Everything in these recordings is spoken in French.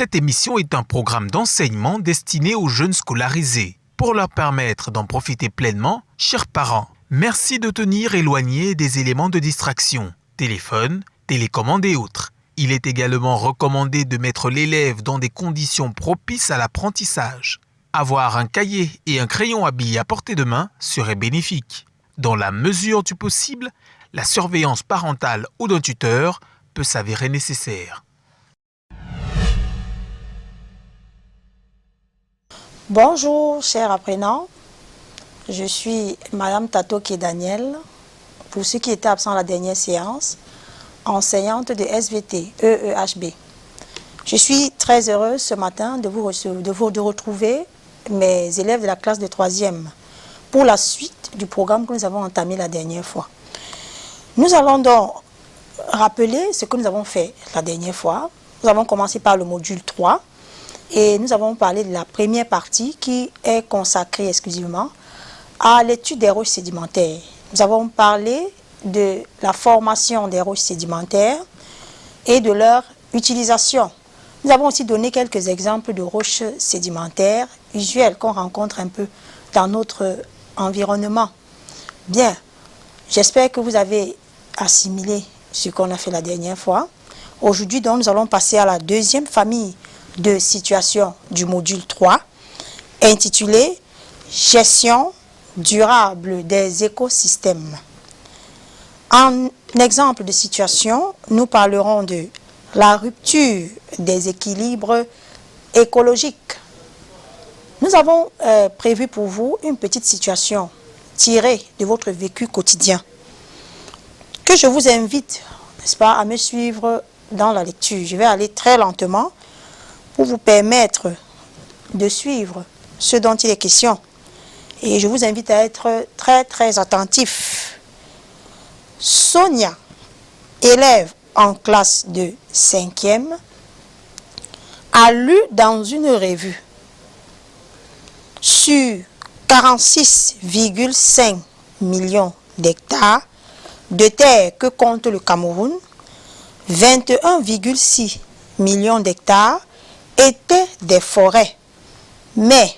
Cette émission est un programme d'enseignement destiné aux jeunes scolarisés. Pour leur permettre d'en profiter pleinement, chers parents, merci de tenir éloignés des éléments de distraction, téléphone, télécommande et autres. Il est également recommandé de mettre l'élève dans des conditions propices à l'apprentissage. Avoir un cahier et un crayon à billes à portée de main serait bénéfique. Dans la mesure du possible, la surveillance parentale ou d'un tuteur peut s'avérer nécessaire. Bonjour, chers apprenants. Je suis Madame Tatoke Daniel, pour ceux qui étaient absents à la dernière séance, enseignante de SVT, EEHB. Je suis très heureuse ce matin de retrouver mes élèves de la classe de 3e pour la suite du programme que nous avons entamé la dernière fois. Nous allons donc rappeler ce que nous avons fait la dernière fois. Nous avons commencé par le module 3 et nous avons parlé de la première partie qui est consacrée exclusivement à l'étude des roches sédimentaires. Nous avons parlé de la formation des roches sédimentaires et de leur utilisation. Nous avons aussi donné quelques exemples de roches sédimentaires usuelles qu'on rencontre un peu dans notre environnement. Bien, j'espère que vous avez assimilé ce qu'on a fait la dernière fois. Aujourd'hui, donc, nous allons passer à la deuxième famille de situations du module 3, intitulée « Gestion durable des écosystèmes ». En exemple de situation, nous parlerons de la rupture des équilibres écologiques. Nous avons prévu pour vous une petite situation tirée de votre vécu quotidien que je vous invite, n'est-ce pas, à me suivre dans la lecture. Je vais aller très lentement pour vous permettre de suivre ce dont il est question. Et je vous invite à être très attentif. Sonia, élève en classe de 5e, a lu dans une revue sur 46,5 millions d'hectares de terre que compte le Cameroun, 21,6 millions d'hectares étaient des forêts. Mais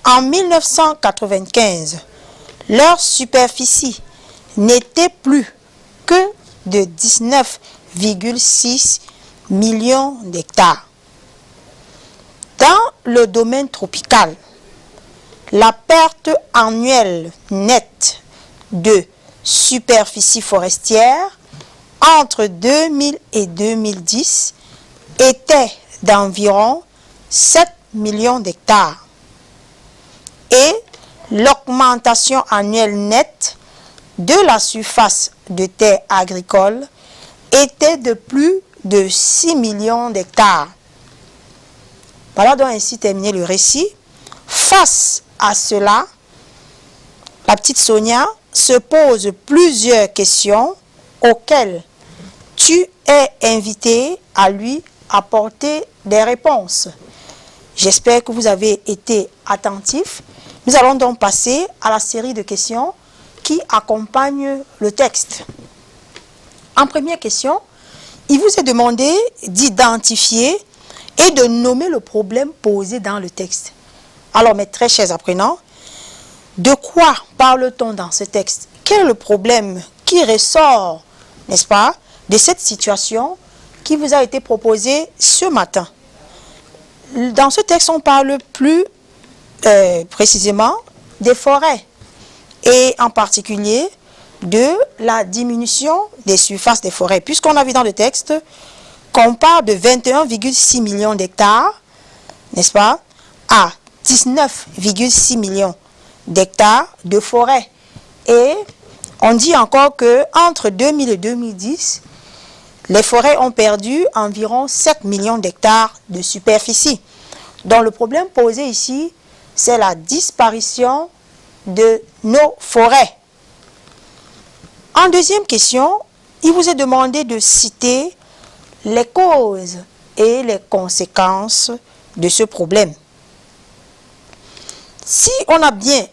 en 1995, leur superficie n'était plus que de 19,6 millions d'hectares. Dans le domaine tropical, la perte annuelle nette de superficie forestière entre 2000 et 2010 était d'environ 7 millions d'hectares et l'augmentation annuelle nette de la surface de terres agricoles était de plus de 6 millions d'hectares. Voilà donc ainsi terminé le récit. Face à cela, la petite Sonia se pose plusieurs questions auxquelles tu es invité à lui apporter des réponses. J'espère que vous avez été attentifs. Nous allons donc passer à la série de questions qui accompagnent le texte. En première question, il vous est demandé d'identifier et de nommer le problème posé dans le texte. Alors, mes très chers apprenants, de quoi parle-t-on dans ce texte? Quel est le problème qui ressort, n'est-ce pas, de cette situation qui vous a été proposée ce matin? Dans ce texte, on parle plus précisément des forêts et en particulier de la diminution des surfaces des forêts. Puisqu'on a vu dans le texte qu'on parle de 21,6 millions d'hectares, n'est-ce pas, à 19,6 millions d'hectares de forêt. Et on dit encore que entre 2000 et 2010, les forêts ont perdu environ 7 millions d'hectares de superficie. Donc le problème posé ici, c'est la disparition de nos forêts. En deuxième question, il vous est demandé de citer les causes et les conséquences de ce problème. Si on a bien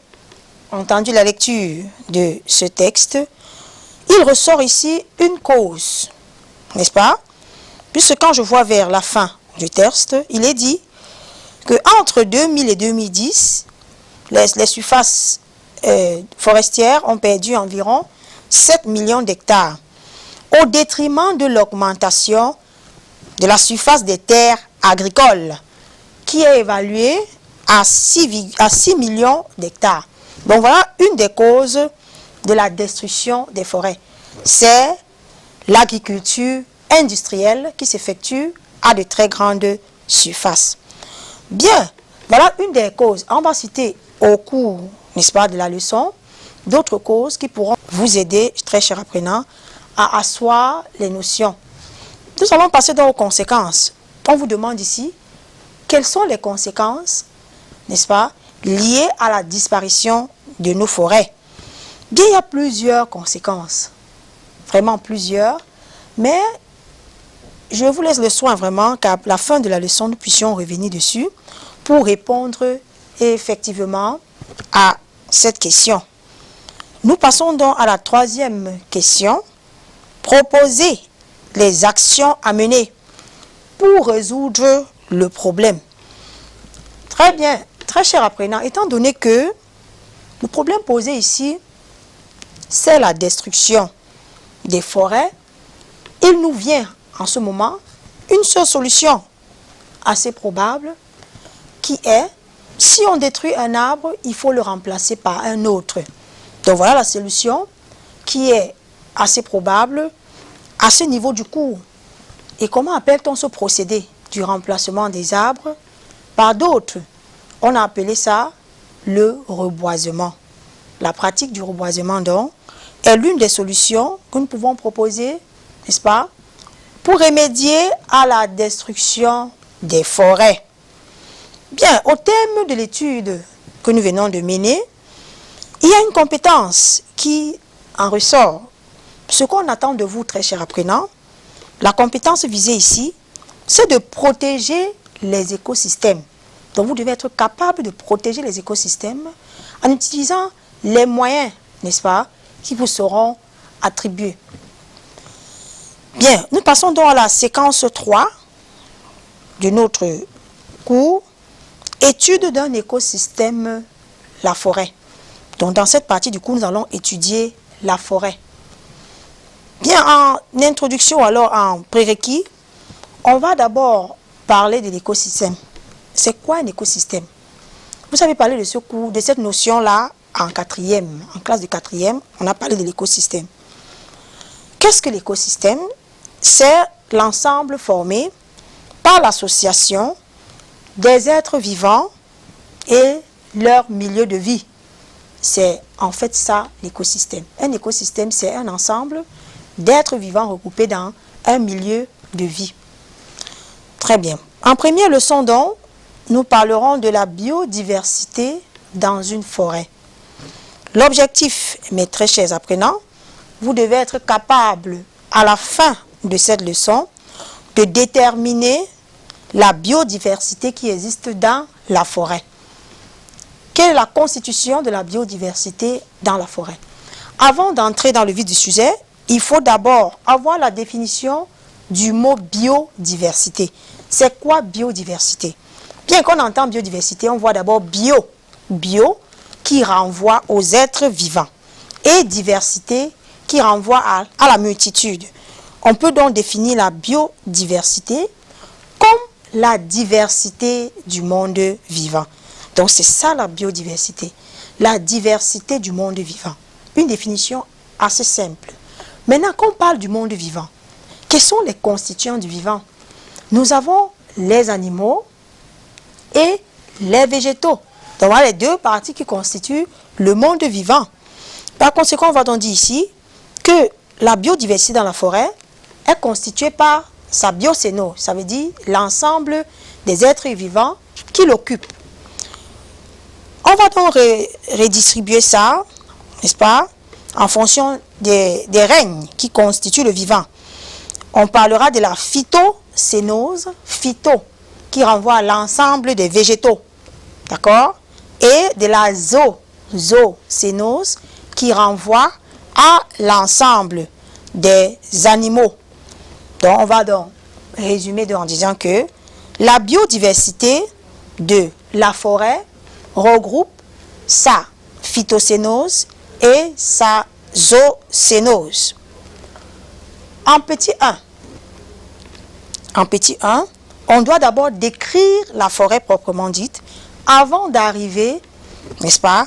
entendu la lecture de ce texte, il ressort ici une cause, n'est-ce pas? Puisque quand je vois vers la fin du test, il est dit que entre 2000 et 2010, les surfaces forestières ont perdu environ 7 millions d'hectares, au détriment de l'augmentation de la surface des terres agricoles, qui est évaluée à 6 millions d'hectares. Donc voilà une des causes de la destruction des forêts. C'est l'agriculture industrielle qui s'effectue à de très grandes surfaces. Bien, voilà une des causes. On va citer au cours, n'est-ce pas, de la leçon, d'autres causes qui pourront vous aider, très chers apprenants, à asseoir les notions. Nous allons passer donc aux conséquences. On vous demande ici, quelles sont les conséquences, n'est-ce pas, liées à la disparition de nos forêts. Bien, il y a plusieurs conséquences, vraiment plusieurs, mais je vous laisse le soin vraiment qu'à la fin de la leçon, nous puissions revenir dessus pour répondre effectivement à cette question. Nous passons donc à la troisième question. Proposer les actions à mener pour résoudre le problème. Très bien, très cher apprenant, étant donné que le problème posé ici, c'est la destruction des forêts, il nous vient en ce moment une seule solution assez probable qui est, si on détruit un arbre, il faut le remplacer par un autre. Donc voilà la solution qui est assez probable à ce niveau du cours. Et comment appelle-t-on ce procédé du remplacement des arbres par d'autres? On a appelé ça le reboisement. La pratique du reboisement, donc, est l'une des solutions que nous pouvons proposer, n'est-ce pas, pour remédier à la destruction des forêts. Bien, au terme de l'étude que nous venons de mener, il y a une compétence qui en ressort. Ce qu'on attend de vous, très chers apprenants, la compétence visée ici, c'est de protéger les écosystèmes. Donc vous devez être capable de protéger les écosystèmes en utilisant les moyens, n'est-ce pas, qui vous seront attribués. Bien, nous passons donc à la séquence 3 de notre cours, étude d'un écosystème, la forêt. Donc dans cette partie du cours, nous allons étudier la forêt. Bien, en introduction, alors en prérequis, on va d'abord parler de l'écosystème. C'est quoi un écosystème? Vous avez parlé de ce cours, de cette notion-là en quatrième, en classe de quatrième, on a parlé de l'écosystème. Qu'est-ce que l'écosystème? C'est l'ensemble formé par l'association des êtres vivants et leur milieu de vie. C'est en fait ça l'écosystème. Un écosystème, c'est un ensemble d'êtres vivants regroupés dans un milieu de vie. Très bien. En première leçon donc, nous parlerons de la biodiversité dans une forêt. L'objectif, mes très chers apprenants, vous devez être capable à la fin de cette leçon de déterminer la biodiversité qui existe dans la forêt. Quelle est la constitution de la biodiversité dans la forêt? Avant d'entrer dans le vif du sujet, il faut d'abord avoir la définition du mot biodiversité. C'est quoi biodiversité? Bien qu'on entende biodiversité, on voit d'abord bio. Bio qui renvoie aux êtres vivants. Et diversité qui renvoie à la multitude. On peut donc définir la biodiversité comme la diversité du monde vivant. Donc c'est ça la biodiversité. La diversité du monde vivant. Une définition assez simple. Maintenant, quand on parle du monde vivant, quels sont les constituants du vivant? Nous avons les animaux et les végétaux. Donc voilà les deux parties qui constituent le monde vivant. Par conséquent, on va donc dire ici que la biodiversité dans la forêt est constituée par sa biocénose. Ça veut dire l'ensemble des êtres vivants qui l'occupent. On va donc redistribuer ça, n'est-ce pas, en fonction des règnes qui constituent le vivant. On parlera de la phytocénose, phyto, qui renvoie à l'ensemble des végétaux, d'accord, et de la zoocénose, qui renvoie à l'ensemble des animaux. Donc, on va donc résumer en disant que La biodiversité de la forêt regroupe sa phytocénose et sa zoocénose. En petit 1, on doit d'abord décrire la forêt proprement dite avant d'arriver, n'est-ce pas,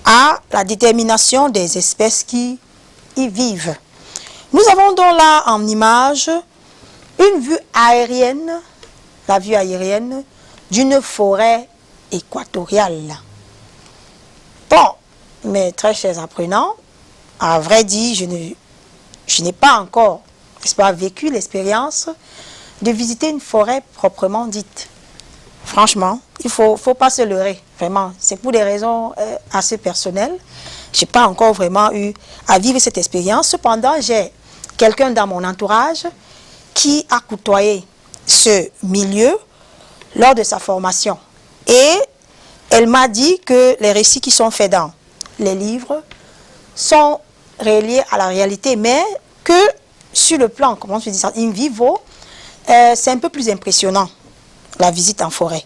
à la détermination des espèces qui y vivent. Nous avons donc là en image une vue aérienne, la vue aérienne d'une forêt équatoriale. Bon, mes très chers apprenants, à vrai dire, je n'ai pas encore, n'est-ce pas, vécu l'expérience de visiter une forêt proprement dite. Franchement, il faut pas se leurrer, vraiment. C'est pour des raisons assez personnelles. Je n'ai pas encore vraiment eu à vivre cette expérience. Cependant, j'ai quelqu'un dans mon entourage qui a côtoyé ce milieu lors de sa formation. Et elle m'a dit que les récits qui sont faits dans les livres sont reliés à la réalité, mais que sur le plan, comment je dis ça, in vivo, c'est un peu plus impressionnant, la visite en forêt.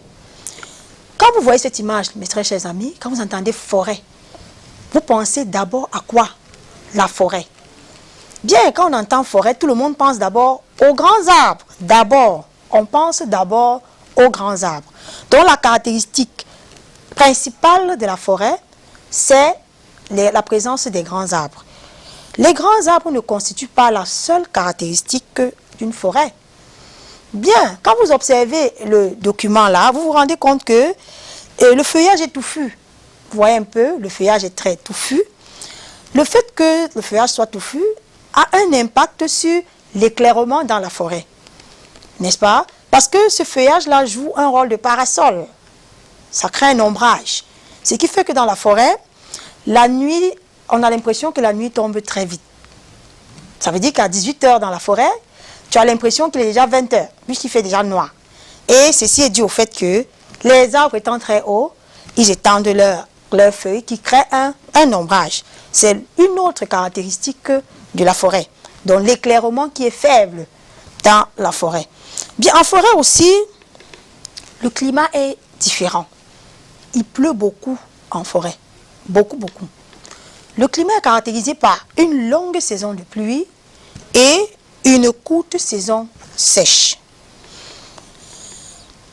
Quand vous voyez cette image, mes très chers amis, quand vous entendez forêt, vous pensez d'abord à quoi? La forêt. Bien, quand on entend forêt, tout le monde pense d'abord aux grands arbres. D'abord, on pense d'abord aux grands arbres. Donc la caractéristique principale de la forêt, c'est la présence des grands arbres. Les grands arbres ne constituent pas la seule caractéristique d'une forêt. Bien, quand vous observez le document là, vous vous rendez compte que le feuillage est touffu. Vous voyez un peu, le feuillage est très touffu. Le fait que le feuillage soit touffu a un impact sur l'éclairement dans la forêt. N'est-ce pas? Parce que ce feuillage-là joue un rôle de parasol. Ça crée un ombrage. Ce qui fait que dans la forêt, la nuit, on a l'impression que la nuit tombe très vite. Ça veut dire qu'à 18 h dans la forêt, tu as l'impression qu'il est déjà 20 h, puisqu'il fait déjà noir. Et ceci est dû au fait que les arbres étant très hauts, ils étendent leurs feuilles qui créent un ombrage. C'est une autre caractéristique de la forêt. Donc l'éclairement qui est faible dans la forêt. Bien, en forêt aussi, le climat est différent. Il pleut beaucoup en forêt. Beaucoup, beaucoup. Le climat est caractérisé par une longue saison de pluie et une courte saison sèche.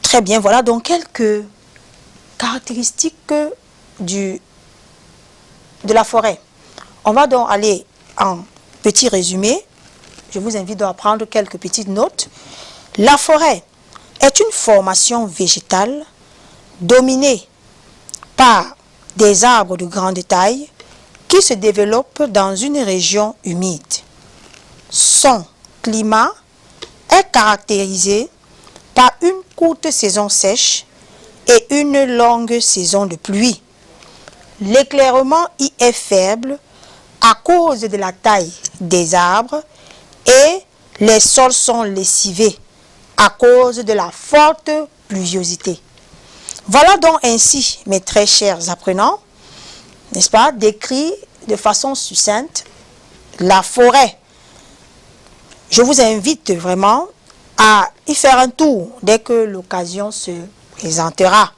Très bien, voilà donc quelques caractéristiques de la forêt. On va donc aller en petit résumé. Je vous invite à prendre quelques petites notes. La forêt est une formation végétale dominée par des arbres de grande taille qui se développent dans une région humide. Son climat est caractérisé par une courte saison sèche et une longue saison de pluie. L'éclairement y est faible à cause de la taille des arbres et les sols sont lessivés à cause de la forte pluviosité. Voilà donc ainsi, mes très chers apprenants, n'est-ce pas, décrit de façon succincte la forêt. Je vous invite vraiment à y faire un tour dès que l'occasion se présentera.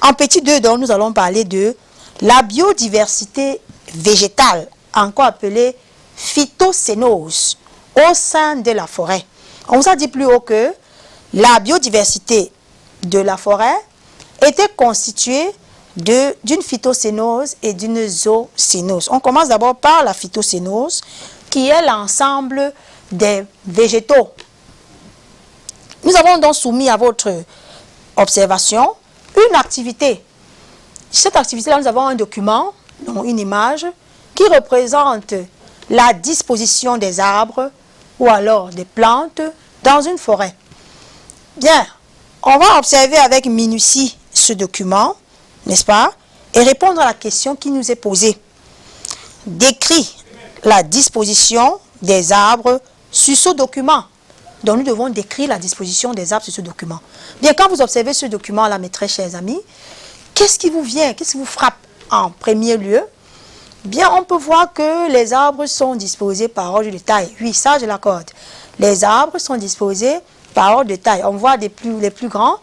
En petit 2, donc, nous allons parler de la biodiversité végétale, encore appelée phytocénose, au sein de la forêt. On vous a dit plus haut que la biodiversité de la forêt était constituée d'une phytocénose et d'une zoocénose. On commence d'abord par la phytocénose, qui est l'ensemble des végétaux. Nous avons donc soumis à votre observation une activité. Cette activité-là, nous avons un document, une image, qui représente la disposition des arbres ou alors des plantes dans une forêt. Bien, on va observer avec minutie ce document, n'est-ce pas, et répondre à la question qui nous est posée. Décrit la disposition des arbres sur ce document. Donc nous devons décrire la disposition des arbres sur ce document. Bien, quand vous observez ce document-là, mes très chers amis, qu'est-ce qui vous vient, qu'est-ce qui vous frappe en premier lieu? Bien, on peut voir que les arbres sont disposés par ordre de taille. Oui, ça je l'accorde. Les arbres sont disposés par ordre de taille. On voit les plus grands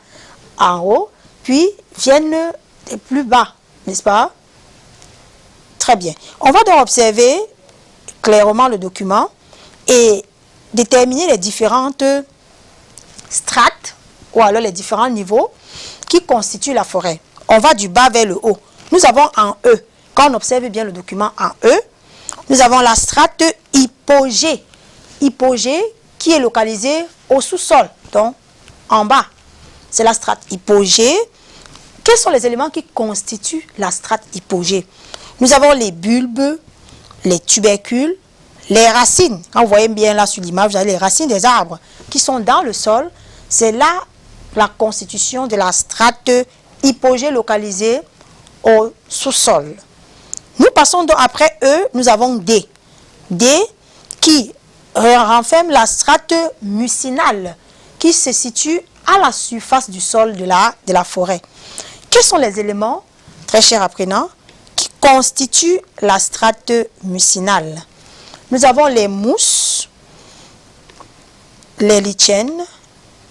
en haut, puis viennent les plus bas, n'est-ce pas? Très bien. On va donc observer clairement le document et déterminer les différentes strates ou alors les différents niveaux qui constituent la forêt. On va du bas vers le haut. Nous avons en E, quand on observe bien le document en E, nous avons la strate hypogée. Hypogée qui est localisée au sous-sol, donc en bas. C'est la strate hypogée. Quels sont les éléments qui constituent la strate hypogée? Nous avons les bulbes, les tubercules, les racines. Quand vous voyez bien là sur l'image, vous avez les racines des arbres qui sont dans le sol. C'est là la constitution de la strate hypogée localisée au sous-sol. Nous passons donc après E, nous avons D. D qui renferme la strate mucinale qui se situe à la surface du sol de la forêt. Quels sont les éléments, très chers apprenants, qui constituent la strate mucinale? Nous avons les mousses, les lichens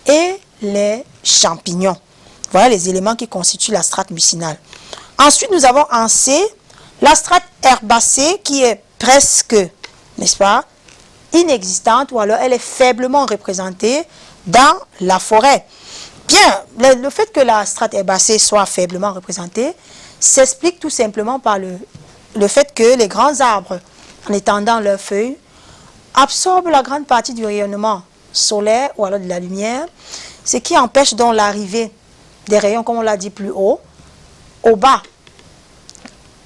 et les champignons. Voilà les éléments qui constituent la strate mucinale. Ensuite, nous avons en C, la strate herbacée qui est presque, n'est-ce pas, inexistante ou alors elle est faiblement représentée dans la forêt. Bien, le fait que la strate herbacée soit faiblement représentée s'explique tout simplement par le fait que les grands arbres, en étendant leurs feuilles, absorbent la grande partie du rayonnement solaire ou alors de la lumière, ce qui empêche donc l'arrivée des rayons, comme on l'a dit plus haut, au bas,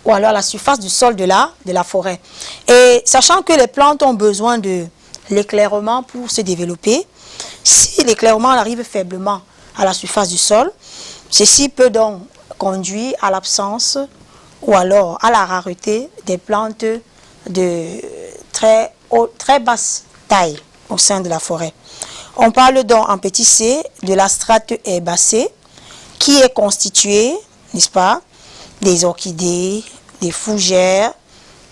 ou alors à la surface du sol de la forêt. Et sachant que les plantes ont besoin de l'éclairement pour se développer, si l'éclairement arrive faiblement à la surface du sol, ceci peut donc conduire à l'absence ou alors à la rareté des plantes de très basse taille au sein de la forêt. On parle donc en petit c de la strate herbacée qui est constituée, n'est-ce pas, des orchidées, des fougères,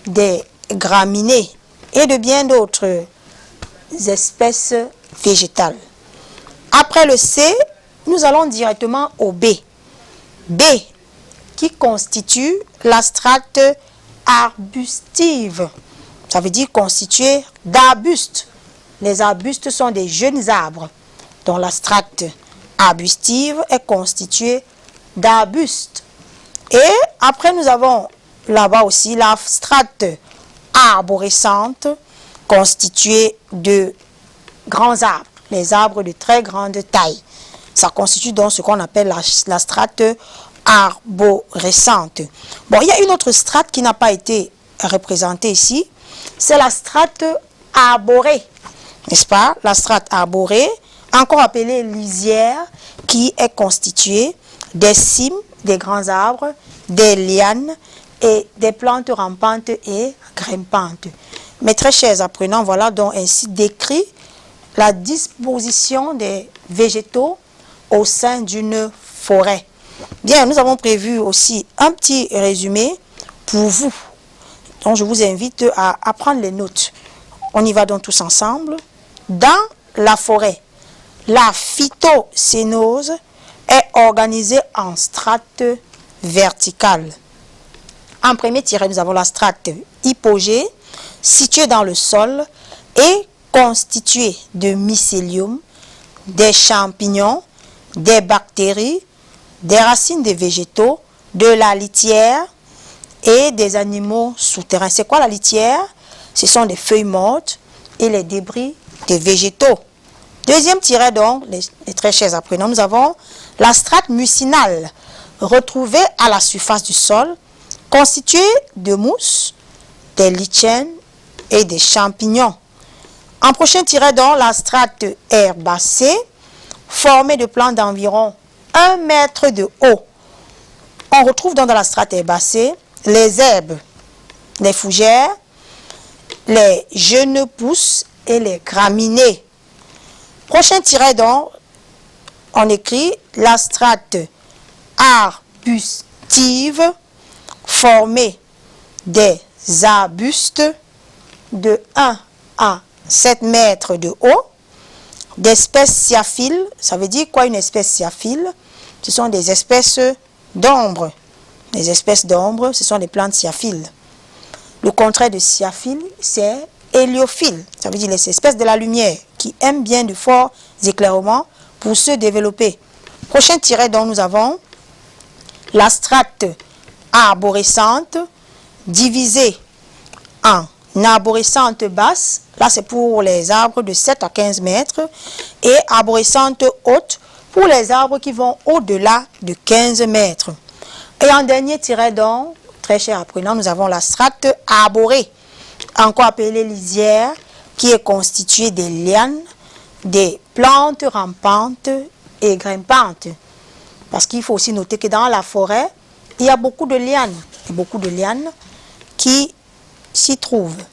des graminées et de bien d'autres espèces végétales. Après le C, nous allons directement au B. B, qui constitue la strate arbustive. Ça veut dire constituée d'arbustes. Les arbustes sont des jeunes arbres, dont la strate arbustive est constituée d'arbustes. Et après, nous avons là-bas aussi la strate arborescente, constituée de grands arbres, les arbres de très grande taille. Ça constitue donc ce qu'on appelle la strate arborescente. Bon, il y a une autre strate qui n'a pas été représentée ici, c'est la strate arborée, n'est-ce pas? La strate arborée, encore appelée lisière, qui est constituée des cimes, des grands arbres, des lianes et des plantes rampantes et grimpantes. Mes très chers apprenants, voilà donc ainsi décrit la disposition des végétaux au sein d'une forêt. Bien, nous avons prévu aussi un petit résumé pour vous. Donc, je vous invite à prendre les notes. On y va donc tous ensemble. Dans la forêt, la phytocénose est organisée en strates verticales. En premier tiret, nous avons la strate hypogée, située dans le sol et constituée de mycélium, des champignons, des bactéries, des racines des végétaux, de la litière et des animaux souterrains. C'est quoi la litière? Ce sont des feuilles mortes et les débris des végétaux. Deuxième tiret donc, les très chers apprenants, nous avons la strate mucinale, retrouvée à la surface du sol, constituée de mousse, des lichens et des champignons. En prochain tiret donc, la strate herbacée, formée de plantes d'environ 1 mètre de haut. On retrouve donc dans la strate herbacée les herbes, les fougères, les jeunes pousses et les graminées. Prochain tiret donc, on écrit la strate arbustive formée des arbustes de 1 à 7 mètres de haut, d'espèces sciaphiles. Ça veut dire quoi une espèce sciaphile? Ce sont des espèces d'ombre. Les espèces d'ombre, ce sont des plantes sciaphiles. Le contraire de sciaphile, c'est héliophile. Ça veut dire les espèces de la lumière qui aiment bien de forts éclairements pour se développer. Prochain tiret dont nous avons la strate arborescente divisée en arborescente basse. Là, c'est pour les arbres de 7 à 15 mètres. Et arborescente haute pour les arbres qui vont au-delà de 15 mètres. Et en dernier tiret donc, très cher apprenant, nous avons la strate arborée, encore appelée lisière, qui est constituée des lianes, des plantes rampantes et grimpantes. Parce qu'il faut aussi noter que dans la forêt, il y a beaucoup de lianes qui s'y trouvent.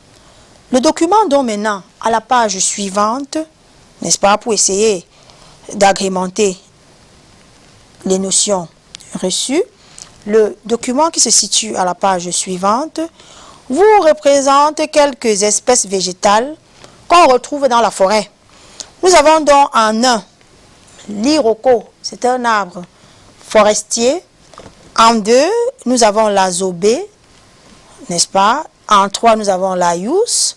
Le document donc maintenant, à la page suivante, n'est-ce pas, pour essayer d'agrémenter les notions reçues, le document qui se situe à la page suivante vous représente quelques espèces végétales qu'on retrouve dans la forêt. Nous avons donc en 1 l'iroko, c'est un arbre forestier. En 2, nous avons la zobé, n'est-ce pas? En 3, nous avons la yous.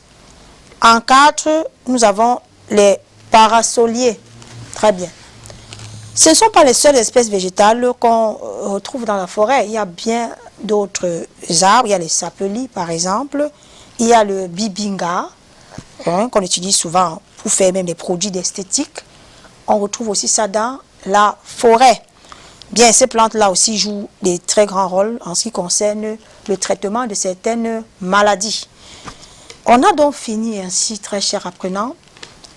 En 4, nous avons les parasoliers. Très bien. Ce ne sont pas les seules espèces végétales qu'on retrouve dans la forêt. Il y a bien d'autres arbres. Il y a les sapeliers, par exemple. Il y a le bibinga, qu'on utilise souvent pour faire même des produits d'esthétique. On retrouve aussi ça dans la forêt. Bien, ces plantes-là aussi jouent des très grands rôles en ce qui concerne le traitement de certaines maladies. On a donc fini ainsi, très cher apprenant,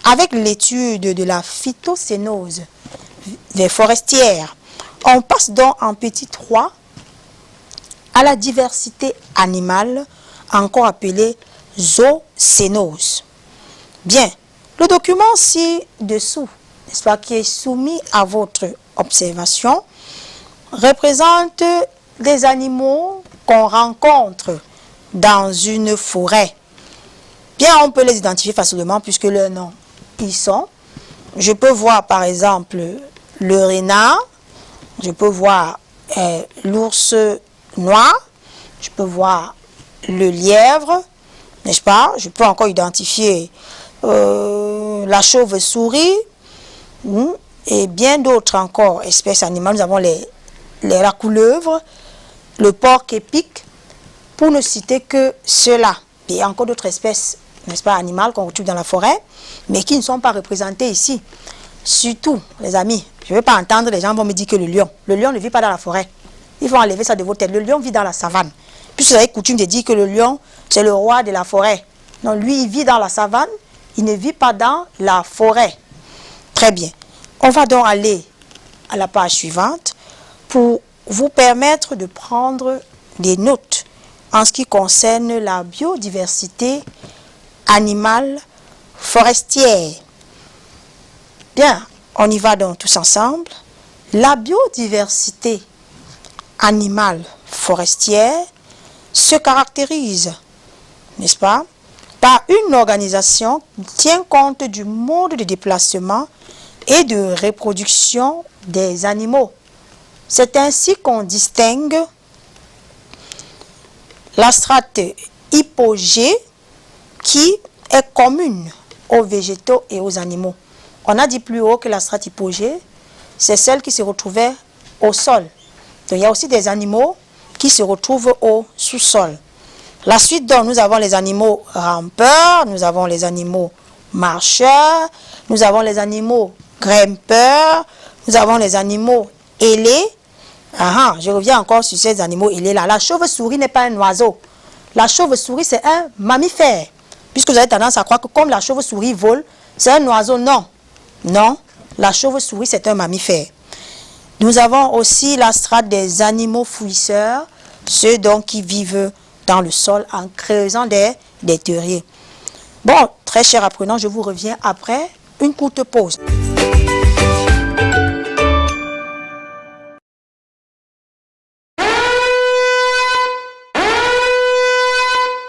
avec l'étude de la phytocénose des forestières. On passe donc en petit 3 à la diversité animale, encore appelée zoocénose. Bien, le document ci-dessous, n'est-ce pas, qui est soumis à votre observation, représente des animaux qu'on rencontre dans une forêt. Bien, on peut les identifier facilement puisque leurs noms y sont. Je peux voir par exemple le renard, je peux voir l'ours noir, je peux voir le lièvre, n'est-ce pas? Je peux encore identifier la chauve-souris et bien d'autres encore espèces animales. Nous avons la couleuvre, le porc-épic, pour ne citer que cela. Il y a encore d'autres espèces, n'est-ce pas, animales qu'on retrouve dans la forêt, mais qui ne sont pas représentées ici. Surtout, les amis, je ne veux pas entendre, les gens vont me dire que le lion ne vit pas dans la forêt. Il faut enlever ça de vos têtes. Le lion vit dans la savane. Puisque vous avez coutume de dire que le lion, c'est le roi de la forêt. Non, lui, il vit dans la savane, il ne vit pas dans la forêt. Très bien. On va donc aller à la page suivante pour vous permettre de prendre des notes en ce qui concerne la biodiversité animale forestière. Bien, on y va donc tous ensemble. La biodiversité animale forestière se caractérise, n'est-ce pas, par une organisation qui tient compte du mode de déplacement et de reproduction des animaux. C'est ainsi qu'on distingue la strate hypogée qui est commune aux végétaux et aux animaux. On a dit plus haut que la strate hypogée, c'est celle qui se retrouvait au sol. Donc, il y a aussi des animaux qui se retrouvent au sous-sol. La suite, donc, nous avons les animaux rampeurs, nous avons les animaux marcheurs, nous avons les animaux grimpeurs, nous avons les animaux ailés. Je reviens encore sur ces animaux ailés-là. La chauve-souris n'est pas un oiseau. La chauve-souris, c'est un mammifère. Puisque vous avez tendance à croire que comme la chauve-souris vole, c'est un oiseau. Non. Non, la chauve-souris, c'est un mammifère. Nous avons aussi la strate des animaux fouisseurs, ceux donc qui vivent dans le sol en creusant des terriers. Bon, très chers apprenants, je vous reviens après une courte pause.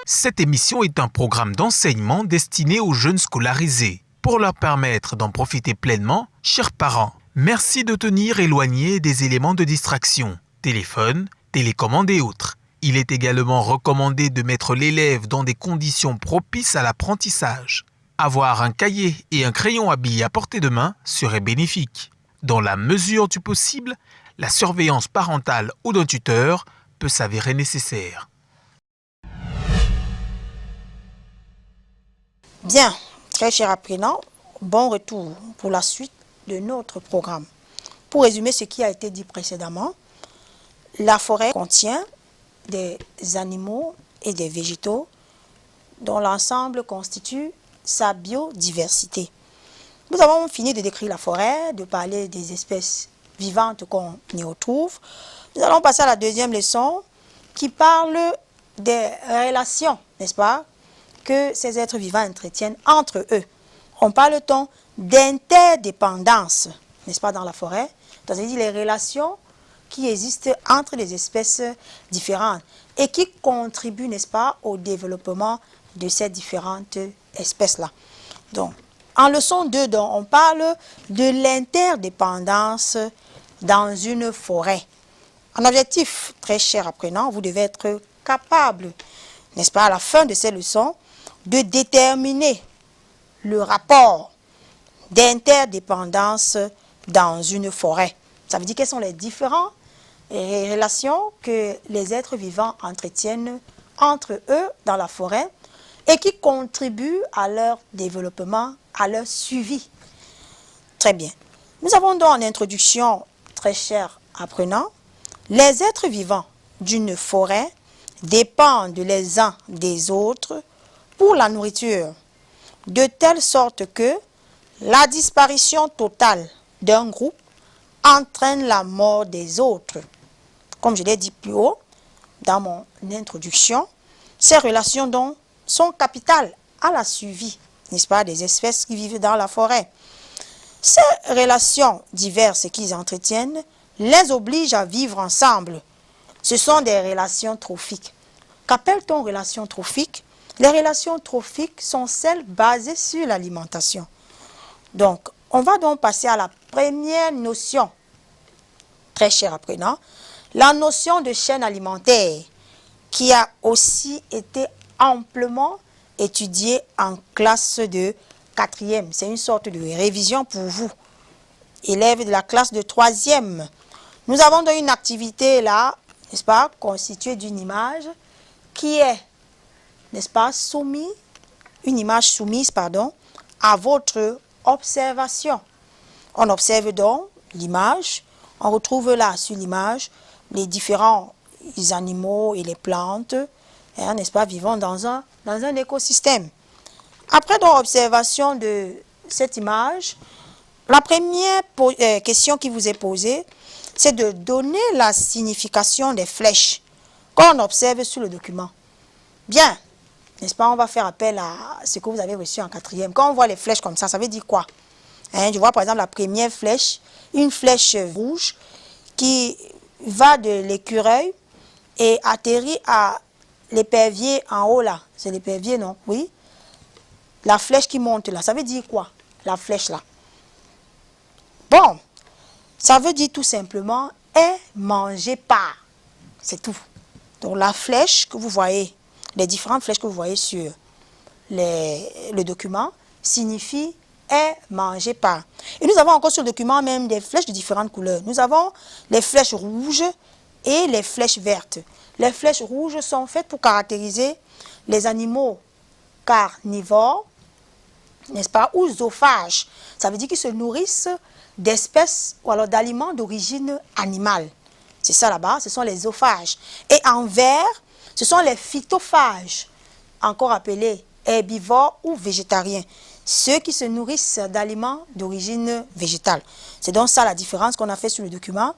Cette émission est un programme d'enseignement destiné aux jeunes scolarisés. Pour leur permettre d'en profiter pleinement, chers parents, merci de tenir éloigné des éléments de distraction, téléphone, télécommande et autres. Il est également recommandé de mettre l'élève dans des conditions propices à l'apprentissage. Avoir un cahier et un crayon à billes à portée de main serait bénéfique. Dans la mesure du possible, la surveillance parentale ou d'un tuteur peut s'avérer nécessaire. Bien, très chers apprenants, bon retour pour la suite de notre programme. Pour résumer ce qui a été dit précédemment, la forêt contient des animaux et des végétaux dont l'ensemble constitue sa biodiversité. Nous avons fini de décrire la forêt, de parler des espèces vivantes qu'on y retrouve. Nous allons passer à la deuxième leçon qui parle des relations, n'est-ce pas, que ces êtres vivants entretiennent entre eux. On parle-t-on d'interdépendance, n'est-ce pas, dans la forêt, c'est-à-dire les relations qui existent entre les espèces différentes et qui contribuent, n'est-ce pas, au développement de ces différentes espèces-là. Donc, en leçon 2, on parle de l'interdépendance dans une forêt. En objectif, très cher apprenant, vous devez être capable, n'est-ce pas, à la fin de ces leçons, de déterminer le rapport d'interdépendance dans une forêt. Ça veut dire quelles sont les différentes relations que les êtres vivants entretiennent entre eux dans la forêt et qui contribuent à leur développement, à leur suivi. Très bien. Nous avons donc en introduction, très chers apprenants, les êtres vivants d'une forêt dépendent les uns des autres pour la nourriture, de telle sorte que la disparition totale d'un groupe entraîne la mort des autres. Comme je l'ai dit plus haut dans mon introduction, ces relations donc sont capitales à la suivi, n'est-ce pas, des espèces qui vivent dans la forêt. Ces relations diverses qu'ils entretiennent les obligent à vivre ensemble. Ce sont des relations trophiques. Qu'appelle-t-on relations trophiques? Les relations trophiques sont celles basées sur l'alimentation. Donc, on va donc passer à la première notion, très cher apprenant, la notion de chaîne alimentaire, qui a aussi été amplement étudiée en classe de 4e. C'est une sorte de révision pour vous, élèves de la classe de 3e. Nous avons donc une activité là, n'est-ce pas, constituée d'une image qui est, n'est-ce pas, une image soumise, pardon, à votre observation. On observe donc l'image, on retrouve là sur l'image les différents animaux et les plantes, hein, n'est-ce pas, vivant dans un écosystème. Après donc observation de cette image, la première question qui vous est posée, c'est de donner la signification des flèches qu'on observe sur le document. Bien, n'est-ce pas, on va faire appel à ce que vous avez reçu en 4e. Quand on voit les flèches comme ça veut dire quoi? Hein, je vois par exemple la première flèche, une flèche rouge qui va de l'écureuil et atterrit à l'épervier en haut là. C'est l'épervier, non? Oui. La flèche qui monte là, ça veut dire quoi, la flèche là? Bon, ça veut dire tout simplement est mangé par. C'est tout. Donc la flèche que vous voyez, les différentes flèches que vous voyez sur le document, signifie est mangé par. Et nous avons encore sur le document même des flèches de différentes couleurs. Nous avons les flèches rouges et les flèches vertes. Les flèches rouges sont faites pour caractériser les animaux carnivores, n'est-ce pas, ou zoophages. Ça veut dire qu'ils se nourrissent d'espèces ou alors d'aliments d'origine animale. C'est ça là-bas, ce sont les zoophages. Et en vert, ce sont les phytophages, encore appelés herbivores ou végétariens. Ceux qui se nourrissent d'aliments d'origine végétale. C'est donc ça la différence qu'on a fait sur le document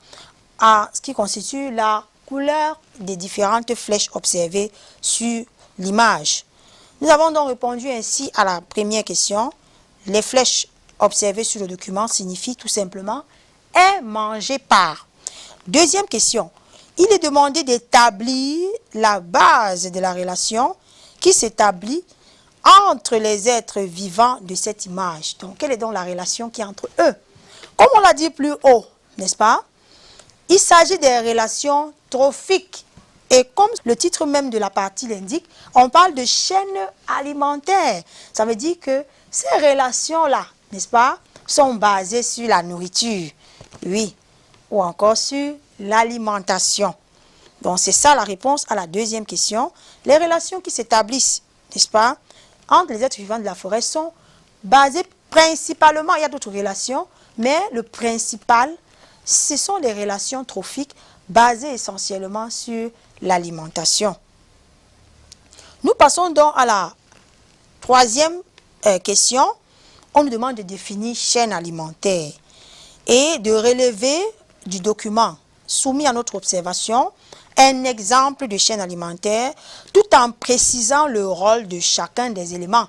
à ce qui constitue la couleur des différentes flèches observées sur l'image. Nous avons donc répondu ainsi à la première question. Les flèches observées sur le document signifient tout simplement « est mangé par ». Deuxième question. Il est demandé d'établir la base de la relation qui s'établit entre les êtres vivants de cette image. Donc, quelle est donc la relation qui est entre eux? Comme on l'a dit plus haut, n'est-ce pas? Il s'agit des relations trophiques. Et comme le titre même de la partie l'indique, on parle de chaîne alimentaire. Ça veut dire que ces relations-là, n'est-ce pas, sont basées sur la nourriture, oui, ou encore sur l'alimentation. Donc, c'est ça la réponse à la deuxième question. Les relations qui s'établissent, n'est-ce pas, entre les êtres vivants de la forêt sont basées principalement, il y a d'autres relations, mais le principal, ce sont les relations trophiques basées essentiellement sur l'alimentation. Nous passons donc à la troisième question. On nous demande de définir chaîne alimentaire et de relever du document soumis à notre observation un exemple de chaîne alimentaire tout en précisant le rôle de chacun des éléments.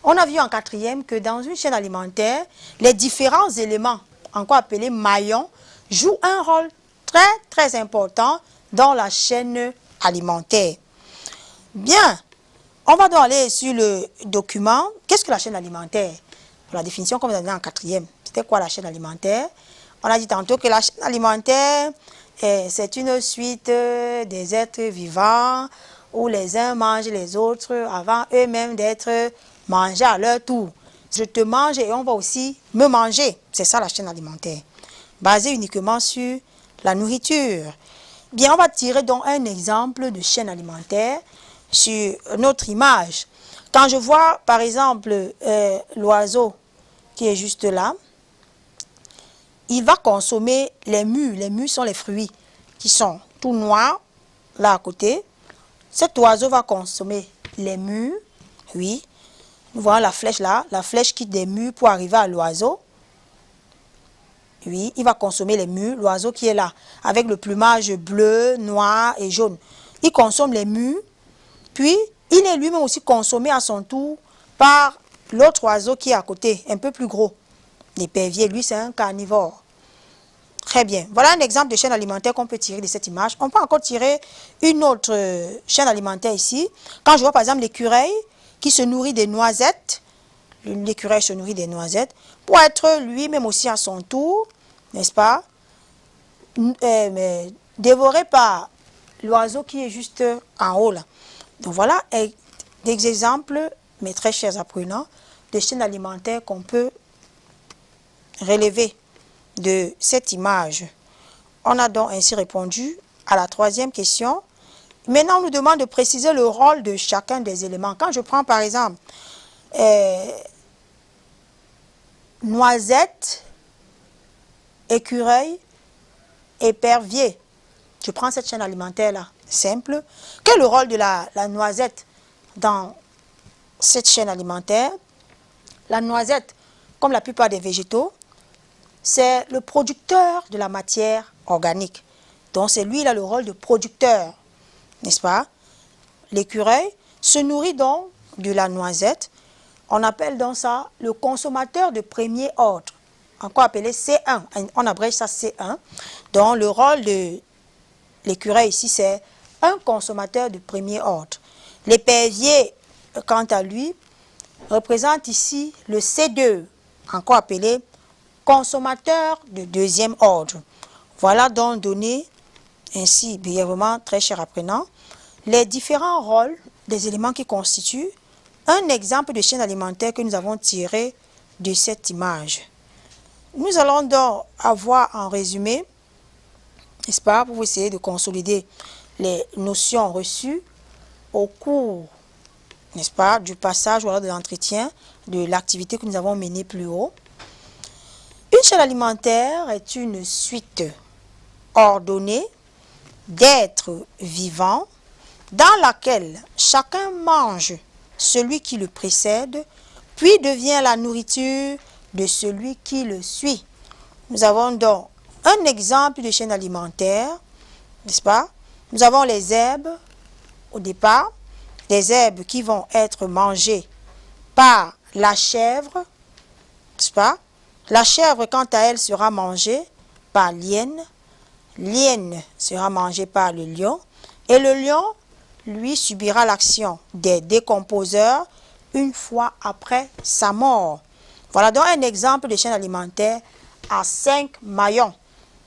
On a vu en quatrième que dans une chaîne alimentaire, les différents éléments, encore appelés maillons, jouent un rôle très important dans la chaîne alimentaire. Bien, on va donc aller sur le document. Qu'est-ce que la chaîne alimentaire? Pour la définition qu'on vous a donnée en quatrième, c'était quoi la chaîne alimentaire? On a dit tantôt que la chaîne alimentaire, c'est une suite des êtres vivants où les uns mangent les autres avant eux-mêmes d'être mangés à leur tour. Je te mange et on va aussi me manger. C'est ça la chaîne alimentaire, basée uniquement sur la nourriture. Bien, on va tirer donc un exemple de chaîne alimentaire sur notre image. Quand je vois, par exemple, l'oiseau qui est juste là, il va consommer les mûres. Les mûres sont les fruits qui sont tout noirs, là à côté. Cet oiseau va consommer les mûres, oui. Nous voyons la flèche là, la flèche quitte des mûres pour arriver à l'oiseau. Oui, il va consommer les mûres, l'oiseau qui est là, avec le plumage bleu, noir et jaune. Il consomme les mûres, puis il est lui-même aussi consommé à son tour par l'autre oiseau qui est à côté, un peu plus gros. L'épervier, lui, c'est un carnivore. Très bien. Voilà un exemple de chaîne alimentaire qu'on peut tirer de cette image. On peut encore tirer une autre chaîne alimentaire ici. Quand je vois par exemple l'écureuil qui se nourrit des noisettes, l'écureuil se nourrit des noisettes, pour être lui-même aussi à son tour, n'est-ce pas, dévoré par l'oiseau qui est juste en haut là. Donc voilà des exemples, mes très chers apprenants, de chaînes alimentaires qu'on peut relever de cette image. On a donc ainsi répondu à la troisième question. Maintenant, on nous demande de préciser le rôle de chacun des éléments. Quand je prends par exemple noisette, écureuil, épervier, je prends cette chaîne alimentaire là, simple. Quel est le rôle de la noisette dans cette chaîne alimentaire? La noisette, comme la plupart des végétaux, c'est le producteur de la matière organique. Donc c'est lui, il a le rôle de producteur, n'est-ce pas? L'écureuil se nourrit donc de la noisette. On appelle donc ça le consommateur de premier ordre, encore appelé C1. On abrège ça C1. Donc le rôle de l'écureuil ici, c'est un consommateur de premier ordre. L'épervier, quant à lui, représente ici le C2, encore appelé consommateur de deuxième ordre. Voilà donc donné ainsi brièvement, très cher apprenant, les différents rôles des éléments qui constituent un exemple de chaîne alimentaire que nous avons tiré de cette image. Nous allons donc avoir en résumé, n'est-ce pas, pour essayer de consolider les notions reçues au cours, n'est-ce pas, du passage ou alors de l'entretien de l'activité que nous avons menée plus haut. Une chaîne alimentaire est une suite ordonnée d'êtres vivants dans laquelle chacun mange celui qui le précède, puis devient la nourriture de celui qui le suit. Nous avons donc un exemple de chaîne alimentaire, n'est-ce pas? Nous avons les herbes au départ, des herbes qui vont être mangées par la chèvre, n'est-ce pas? La chèvre, quant à elle, sera mangée par l'hyène. L'hyène sera mangée par le lion. Et le lion, lui, subira l'action des décomposeurs une fois après sa mort. Voilà donc un exemple de chaîne alimentaire à 5 maillons.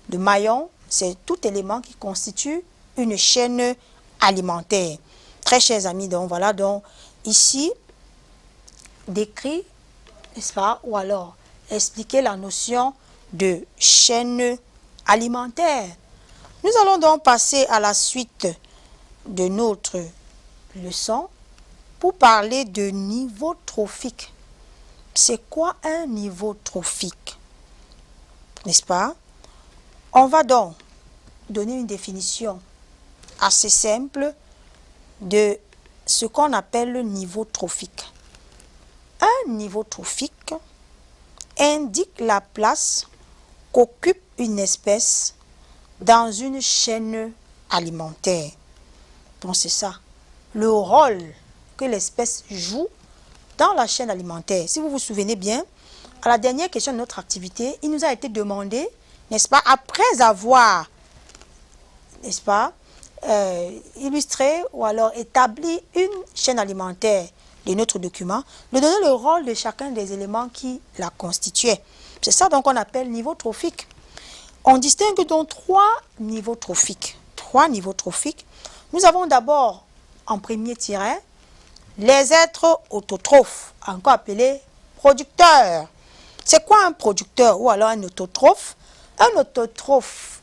Le maillon, c'est tout élément qui constitue une chaîne alimentaire. Très chers amis, donc voilà donc ici décrit, n'est-ce pas, ou alors expliquer la notion de chaîne alimentaire. Nous allons donc passer à la suite de notre leçon pour parler de niveau trophique. C'est quoi un niveau trophique? N'est-ce pas? On va donc donner une définition assez simple de ce qu'on appelle le niveau trophique. Un niveau trophique indique la place qu'occupe une espèce dans une chaîne alimentaire. Donc c'est ça, le rôle que l'espèce joue dans la chaîne alimentaire. Si vous vous souvenez bien, à la dernière question de notre activité, il nous a été demandé, n'est-ce pas, après avoir, n'est-ce pas, illustré ou alors établi une chaîne alimentaire de notre document, de donner le rôle de chacun des éléments qui la constituaient. C'est ça donc qu'on appelle niveau trophique. On distingue donc 3 niveaux trophiques. 3 niveaux trophiques. Nous avons d'abord en premier tiret les êtres autotrophes, encore appelés producteurs. C'est quoi un producteur ou alors un autotrophe? Un autotrophe,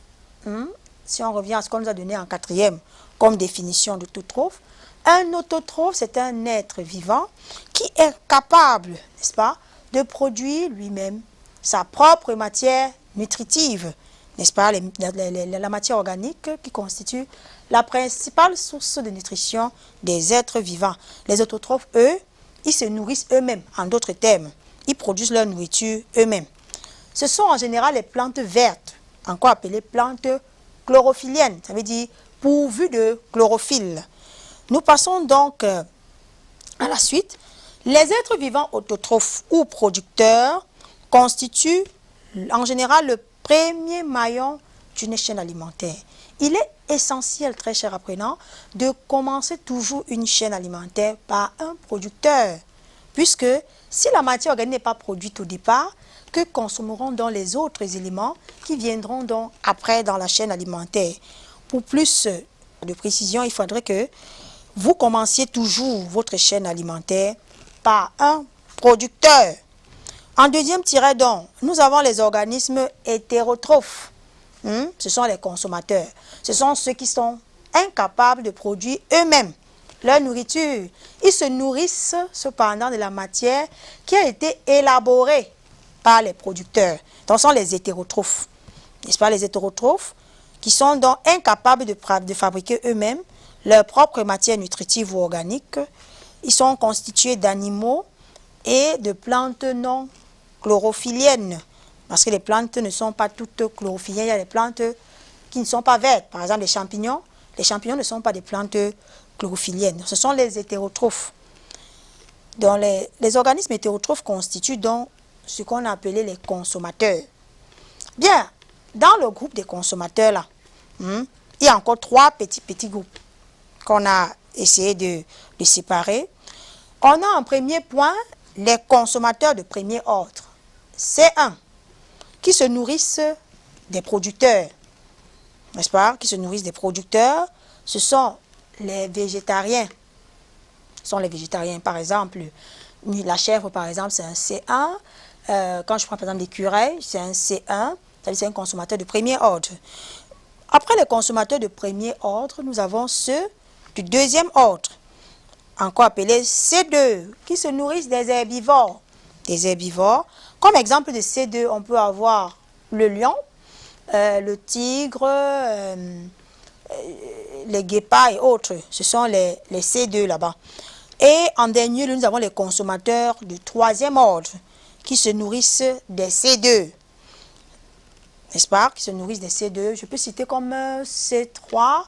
si on revient à ce qu'on nous a donné en 4e comme définition d'autotrophe, un autotrophe, c'est un être vivant qui est capable, n'est-ce pas, de produire lui-même sa propre matière nutritive, n'est-ce pas, la matière organique qui constitue la principale source de nutrition des êtres vivants. Les autotrophes, eux, ils se nourrissent eux-mêmes, en d'autres termes. Ils produisent leur nourriture eux-mêmes. Ce sont en général les plantes vertes, encore appelées plantes chlorophylliennes, ça veut dire pourvues de chlorophylle. Nous passons donc à la suite. Les êtres vivants autotrophes ou producteurs constituent en général le premier maillon d'une chaîne alimentaire. Il est essentiel, très cher apprenant, de commencer toujours une chaîne alimentaire par un producteur, puisque si la matière organique n'est pas produite au départ, que consommeront donc les autres éléments qui viendront donc après dans la chaîne alimentaire. Pour plus de précision, il faudrait que vous commenciez toujours votre chaîne alimentaire par un producteur. En deuxième tiret donc, nous avons les organismes hétérotrophes. Ce sont les consommateurs. Ce sont ceux qui sont incapables de produire eux-mêmes leur nourriture. Ils se nourrissent cependant de la matière qui a été élaborée par les producteurs. Donc, ce sont les hétérotrophes. N'est-ce pas, les hétérotrophes qui sont donc incapables de fabriquer eux-mêmes leur propre matière nutritive ou organique. Ils sont constitués d'animaux et de plantes non chlorophylliennes. Parce que les plantes ne sont pas toutes chlorophylliennes. Il y a des plantes qui ne sont pas vertes. Par exemple, les champignons. Les champignons ne sont pas des plantes chlorophylliennes. Ce sont les hétérotrophes. Donc, les organismes hétérotrophes constituent donc ce qu'on a appelé les consommateurs. Bien, dans le groupe des consommateurs, là, il y a encore 3 petits groupes qu'on a essayé de séparer. On a en premier point les consommateurs de premier ordre. C1, qui se nourrissent des producteurs. N'est-ce pas? Qui se nourrissent des producteurs. Ce sont les végétariens. Ce sont les végétariens. Par exemple, la chèvre, par exemple, c'est un C1. Quand je prends, par exemple, l'écureuil, c'est un C1. C'est un consommateur de premier ordre. Après les consommateurs de premier ordre, nous avons ceux du deuxième ordre, encore appelés C2, qui se nourrissent des herbivores. Des herbivores. Comme exemple de C2, on peut avoir le lion, le tigre, les guépards et autres. Ce sont les C2 là-bas. Et en dernier lieu, nous avons les consommateurs du troisième ordre, qui se nourrissent des C2. N'est-ce pas? Qui se nourrissent des C2. Je peux citer comme C3,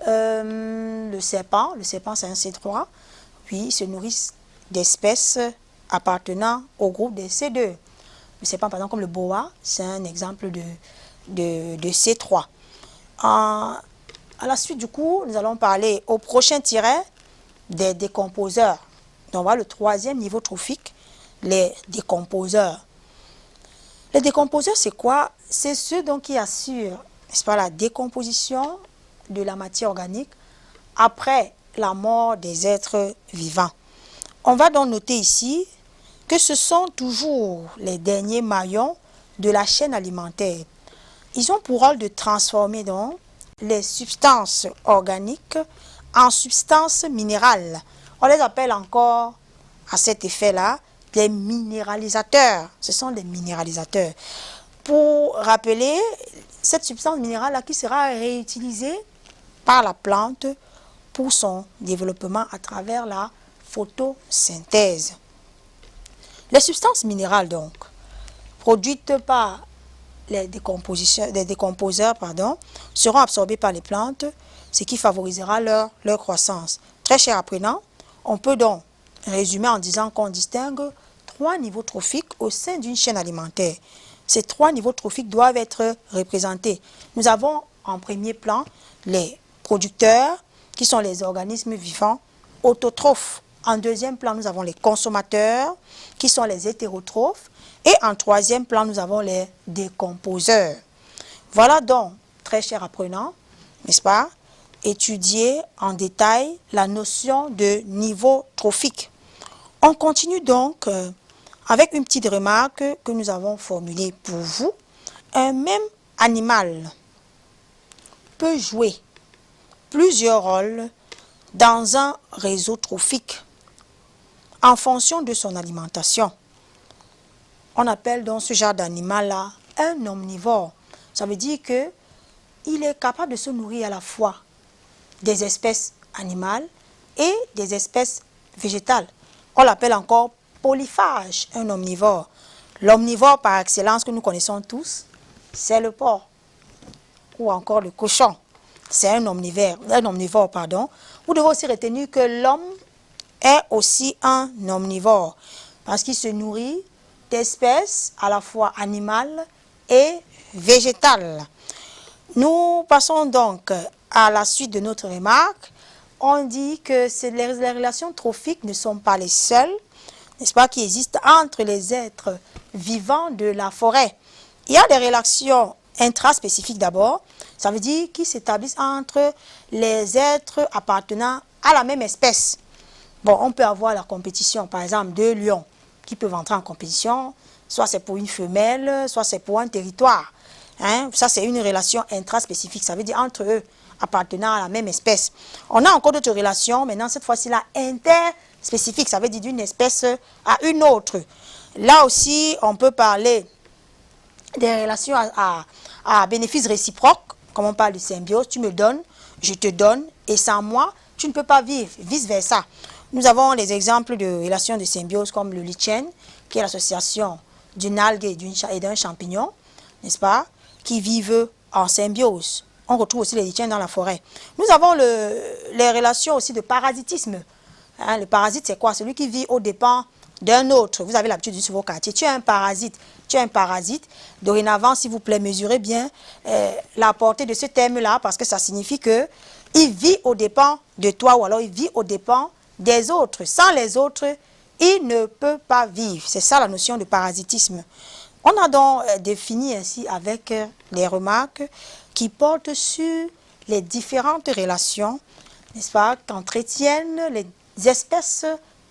le serpent. Le serpent, c'est un C3. Puis, ils se nourrissent d'espèces appartenant au groupe des C2. Le serpent, par exemple, comme le boa, c'est un exemple de C3. À la suite, du coup, nous allons parler au prochain tiret des décomposeurs. Donc voilà le troisième niveau trophique, les décomposeurs. Les décomposeurs, c'est quoi? C'est ceux donc qui assurent, n'est-ce pas, la décomposition de la matière organique après la mort des êtres vivants. On va donc noter ici que ce sont toujours les derniers maillons de la chaîne alimentaire. Ils ont pour rôle de transformer donc les substances organiques en substances minérales. On les appelle encore, à cet effet-là, les minéralisateurs. Ce sont des minéralisateurs. Pour rappeler, cette substance minérale-là qui sera réutilisée par la plante pour son développement à travers la photosynthèse. Les substances minérales, donc, produites par les décomposeurs, seront absorbées par les plantes, ce qui favorisera leur croissance. Très cher apprenant, on peut donc résumer en disant qu'on distingue 3 niveaux trophiques au sein d'une chaîne alimentaire. Ces 3 niveaux trophiques doivent être représentés. Nous avons en premier plan les producteurs, qui sont les organismes vivants autotrophes. En deuxième plan, nous avons les consommateurs, qui sont les hétérotrophes. Et en troisième plan, nous avons les décomposeurs. Voilà donc, très chers apprenants, n'est-ce pas, étudier en détail la notion de niveau trophique. On continue donc avec une petite remarque que nous avons formulée pour vous. Un même animal peut jouer plusieurs rôles dans un réseau trophique en fonction de son alimentation. On appelle donc ce genre d'animal-là un omnivore. Ça veut dire qu'il est capable de se nourrir à la fois des espèces animales et des espèces végétales. On l'appelle encore polyphage, un omnivore. L'omnivore par excellence que nous connaissons tous, c'est le porc ou encore le cochon. C'est un omnivore. Vous devez aussi retenir que l'homme est aussi un omnivore parce qu'il se nourrit d'espèces à la fois animales et végétales. Nous passons donc à la suite de notre remarque. On dit que les relations trophiques ne sont pas les seules, n'est-ce pas, qui existent entre les êtres vivants de la forêt. Il y a des relations intraspécifiques d'abord, ça veut dire qui s'établissent entre les êtres appartenant à la même espèce. Bon, on peut avoir la compétition, par exemple, 2 lions qui peuvent entrer en compétition, soit c'est pour une femelle, soit c'est pour un territoire. Ça, c'est une relation intraspécifique, ça veut dire entre eux, appartenant à la même espèce. On a encore d'autres relations, maintenant cette fois-ci là, interspécifiques, ça veut dire d'une espèce à une autre. Là aussi, on peut parler des relations à bénéfice réciproque, comme on parle de symbiose, tu me donnes, je te donne, et sans moi, tu ne peux pas vivre, vice-versa. Nous avons les exemples de relations de symbiose comme le lichen, qui est l'association d'une algue et d'un champignon, n'est-ce pas, qui vivent en symbiose. On retrouve aussi les lichens dans la forêt. Nous avons les relations aussi de parasitisme. Le parasite, c'est quoi? Celui qui vit aux dépens d'un autre. Vous avez l'habitude de dire sur vos quartiers, tu es un parasite. Tu es un parasite. Dorénavant, s'il vous plaît, mesurez bien la portée de ce terme-là, parce que ça signifie qu'il vit aux dépens de toi, ou alors il vit aux dépens des autres. Sans les autres, il ne peut pas vivre. C'est ça la notion de parasitisme. On a donc défini ainsi avec les remarques qui portent sur les différentes relations, n'est-ce pas, qu'entretiennent les espèces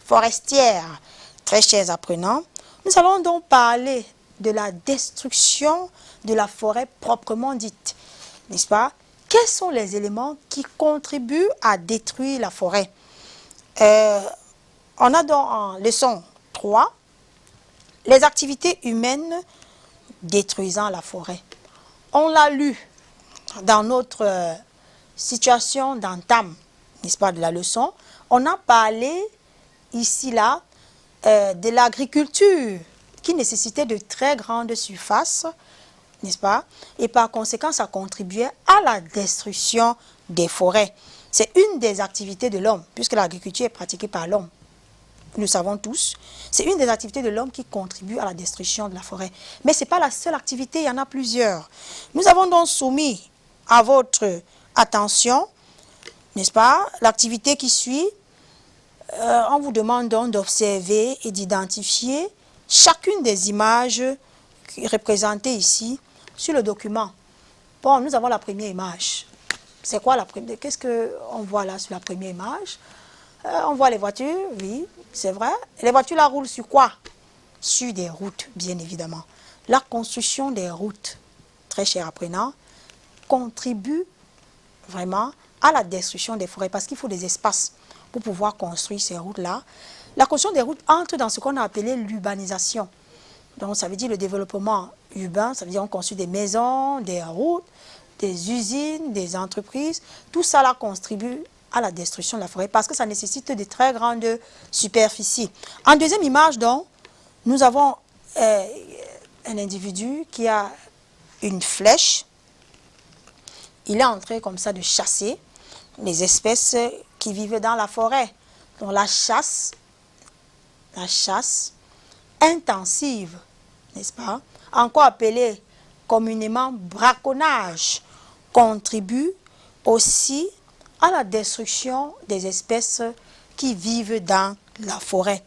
forestières. Très chers apprenants, nous allons donc parler de la destruction de la forêt proprement dite, n'est-ce pas? Quels sont les éléments qui contribuent à détruire la forêt? On a donc en leçon 3, les activités humaines détruisant la forêt. On l'a lu dans notre situation d'entame, n'est-ce pas, de la leçon. On a parlé ici, là, de l'agriculture qui nécessitait de très grandes surfaces, n'est-ce pas? Et par conséquent, ça contribuait à la destruction des forêts. C'est une des activités de l'homme, puisque l'agriculture est pratiquée par l'homme. Nous le savons tous. C'est une des activités de l'homme qui contribue à la destruction de la forêt. Mais ce n'est pas la seule activité, il y en a plusieurs. Nous avons donc soumis à votre attention, n'est-ce pas, l'activité qui suit, on vous demande donc d'observer et d'identifier chacune des images représentées ici sur le document. Bon, nous avons la première image. C'est quoi la première? Qu'est-ce qu'on voit là sur la première image? On voit les voitures, oui, c'est vrai. Les voitures là roulent sur quoi? Sur des routes, bien évidemment. La construction des routes, très cher apprenant, contribue vraiment à la destruction des forêts parce qu'il faut des espaces pour pouvoir construire ces routes-là. La construction des routes entre dans ce qu'on a appelé l'urbanisation. Donc, ça veut dire le développement urbain, ça veut dire qu'on construit des maisons, des routes, des usines, des entreprises. Tout ça là contribue à la destruction de la forêt parce que ça nécessite de très grandes superficies. En deuxième image, donc, nous avons un individu qui a une flèche. Il est en train comme ça de chasser les espèces qui vivent dans la forêt. Donc la chasse intensive, n'est-ce pas, encore appelée communément braconnage, contribue aussi à la destruction des espèces qui vivent dans la forêt.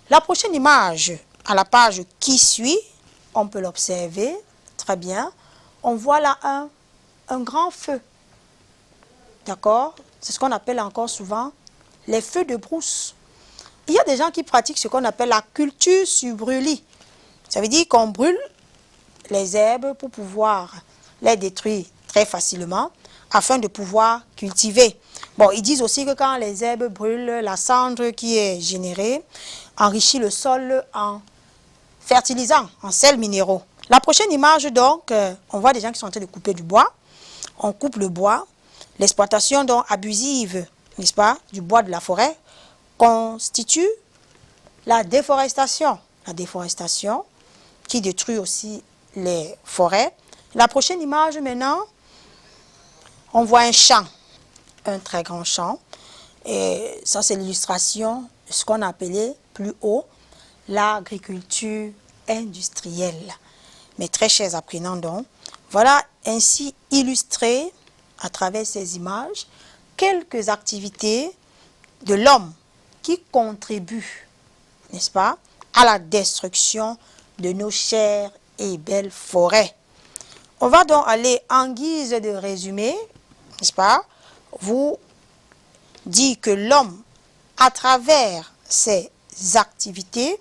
La prochaine image, à la page qui suit, on peut l'observer très bien. On voit là un grand feu. D'accord? C'est ce qu'on appelle encore souvent les feux de brousse. Il y a des gens qui pratiquent ce qu'on appelle la culture sur brûlis. Ça veut dire qu'on brûle les herbes pour pouvoir les détruire très facilement afin de pouvoir cultiver. Bon, ils disent aussi que quand les herbes brûlent, la cendre qui est générée enrichit le sol en fertilisants, en sels minéraux. La prochaine image, donc, on voit des gens qui sont en train de couper du bois. On coupe le bois. L'exploitation donc abusive, n'est-ce pas, du bois de la forêt constitue la déforestation. La déforestation qui détruit aussi les forêts. La prochaine image maintenant, on voit un champ, un très grand champ. Et ça, c'est l'illustration de ce qu'on appelait plus haut l'agriculture industrielle. Mes très chers apprenants, donc, voilà ainsi illustré à travers ces images quelques activités de l'homme qui contribuent, n'est-ce pas, à la destruction de nos chères et belles forêts. On va donc aller en guise de résumé, n'est-ce pas, vous dire que l'homme, à travers ses activités,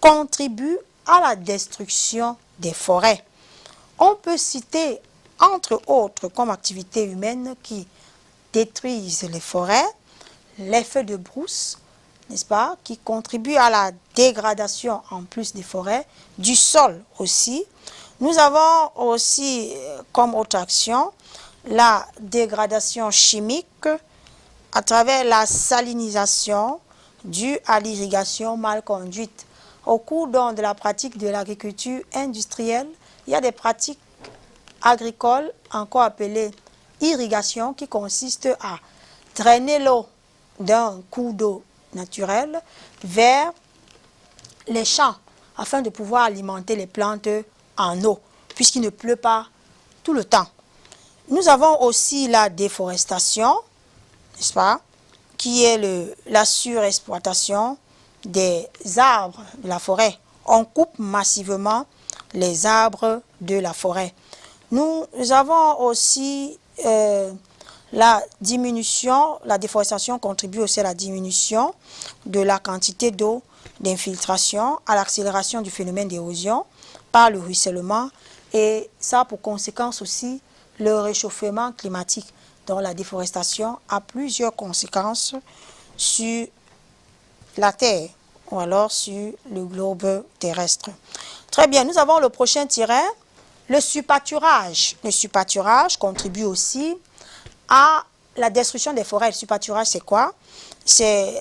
contribue à la destruction des forêts. On peut citer, entre autres, comme activités humaines qui détruisent les forêts, les feux de brousse, n'est-ce pas, qui contribuent à la dégradation, en plus des forêts, du sol aussi. Nous avons aussi, comme autre action, la dégradation chimique à travers la salinisation due à l'irrigation mal conduite. Au cours donc de la pratique de l'agriculture industrielle, il y a des pratiques agricoles encore appelées irrigation qui consistent à drainer l'eau d'un cours d'eau naturel vers les champs afin de pouvoir alimenter les plantes en eau puisqu'il ne pleut pas tout le temps. Nous avons aussi la déforestation, n'est-ce pas, qui est la surexploitation des arbres de la forêt. On coupe massivement les arbres de la forêt. Nous avons aussi la diminution, la déforestation contribue aussi à la diminution de la quantité d'eau d'infiltration, à l'accélération du phénomène d'érosion par le ruissellement et ça a pour conséquence aussi le réchauffement climatique. Donc la déforestation a plusieurs conséquences sur la Terre ou alors sur le globe terrestre. Très bien, nous avons le prochain tiret, le supâturage. Le supâturage contribue aussi à la destruction des forêts. Le supâturage, c'est quoi? C'est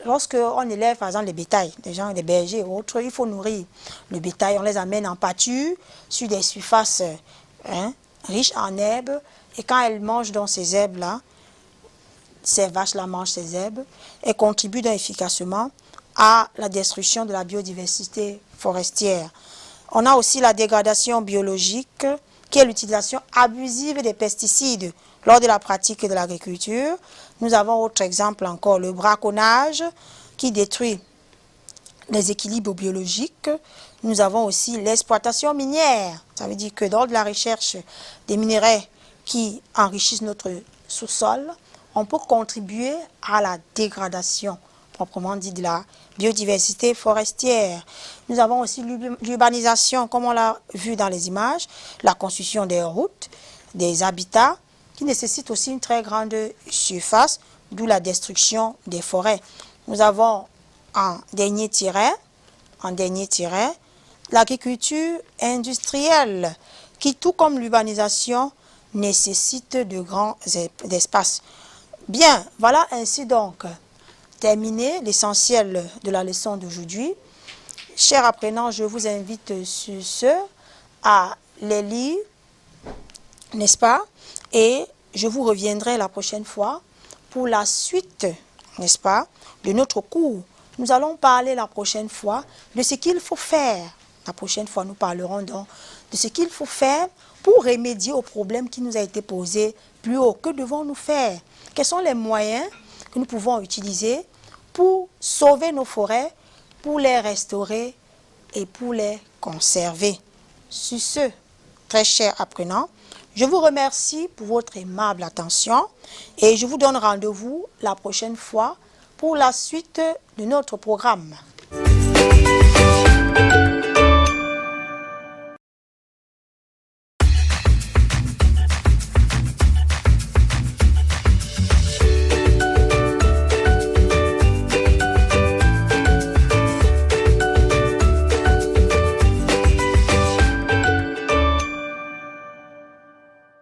lorsque on élève par exemple les bétails, des gens, des bergers et autres, il faut nourrir le bétail. On les amène en pâture sur des surfaces riches en herbes. Et quand elles mangent dans ces herbes-là, ces vaches-là mangent ces herbes et contribuent donc efficacement à la destruction de la biodiversité forestière. On a aussi la dégradation biologique, qui est l'utilisation abusive des pesticides lors de la pratique de l'agriculture. Nous avons autre exemple encore, le braconnage qui détruit les équilibres biologiques. Nous avons aussi l'exploitation minière. Ça veut dire que lors de la recherche des minerais qui enrichissent notre sous-sol, on peut contribuer à la dégradation, proprement dit, de la biodiversité forestière. Nous avons aussi l'urbanisation, comme on l'a vu dans les images, la construction des routes, des habitats, qui nécessitent aussi une très grande surface, d'où la destruction des forêts. Nous avons en dernier tiret, l'agriculture industrielle, qui, tout comme l'urbanisation, nécessite de grands espaces. Bien, voilà ainsi donc terminé l'essentiel de la leçon d'aujourd'hui. Chers apprenants, je vous invite sur ce à les lire, n'est-ce pas? Et je vous reviendrai la prochaine fois pour la suite, n'est-ce pas, de notre cours. Nous allons parler la prochaine fois de ce qu'il faut faire. La prochaine fois, nous parlerons donc de ce qu'il faut faire pour remédier au problème qui nous a été posé plus haut. Que devons-nous faire? Quels sont les moyens que nous pouvons utiliser pour sauver nos forêts, pour les restaurer et pour les conserver? Sur ce, très chers apprenants, je vous remercie pour votre aimable attention et je vous donne rendez-vous la prochaine fois pour la suite de notre programme.